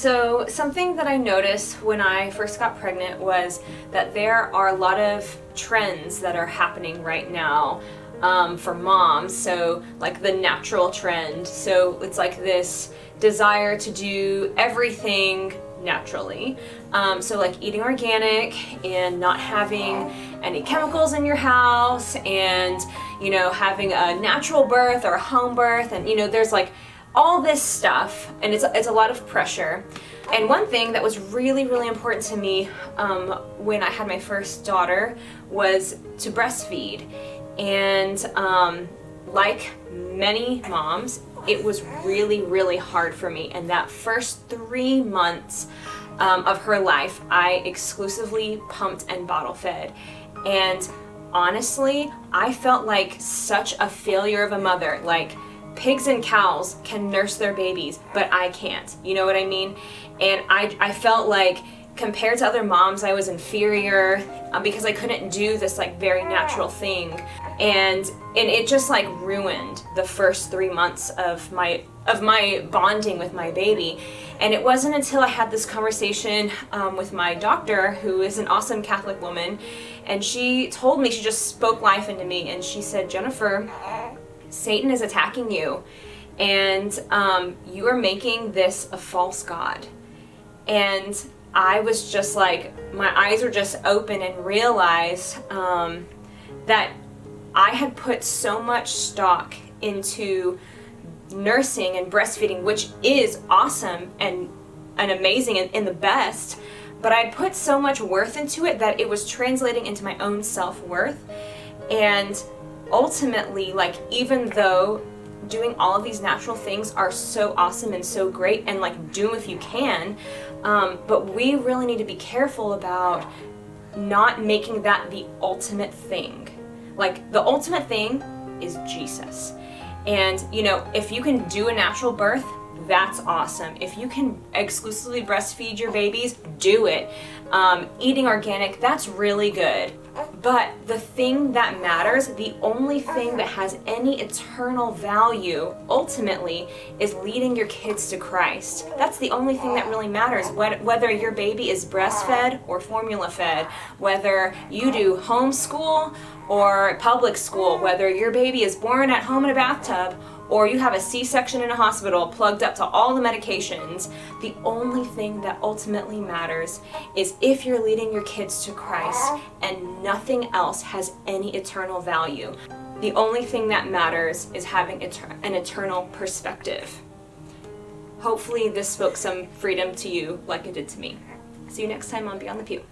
So something that I noticed when I first got pregnant was that there are a lot of trends that are happening right now for moms. So like the natural trend. So it's like this desire to do everything naturally. So like eating organic and not having any chemicals in your house, and having a natural birth or a home birth, and there's like all this stuff, and it's a lot of pressure. And one thing that was really, really important to me when I had my first daughter was to breastfeed. And like many moms, it was really, really hard for me. And that first 3 months of her life, I exclusively pumped and bottle fed. And honestly, I felt like such a failure of a mother. Like, pigs and cows can nurse their babies, but I can't. You know what I mean? And I felt like, compared to other moms, I was inferior because I couldn't do this like very natural thing. And it just like ruined the first 3 months of my bonding with my baby. And it wasn't until I had this conversation with my doctor, who is an awesome Catholic woman, and she told me, she just spoke life into me, and she said, "Jennifer, Satan is attacking you, and you are making this a false god." And I was just like, my eyes were just open, and realized that I had put so much stock into nursing and breastfeeding, which is awesome and amazing and the best, but I'd put so much worth into it that it was translating into my own self-worth. And ultimately, like, even though doing all of these natural things are so awesome and so great, and like, do them if you can, but we really need to be careful about not making that the ultimate thing. Like, the ultimate thing is Jesus. And if you can do a natural birth, that's awesome. If you can exclusively breastfeed your babies, do it. Eating organic, that's really good. But the thing that matters, the only thing that has any eternal value, ultimately, is leading your kids to Christ. That's the only thing that really matters. Whether your baby is breastfed or formula fed, whether you do homeschool or public school, whether your baby is born at home in a bathtub, or you have a C-section in a hospital plugged up to all the medications, the only thing that ultimately matters is if you're leading your kids to Christ, and nothing else has any eternal value. The only thing that matters is having an eternal perspective. Hopefully this spoke some freedom to you like it did to me. See you next time on Beyond the Pew.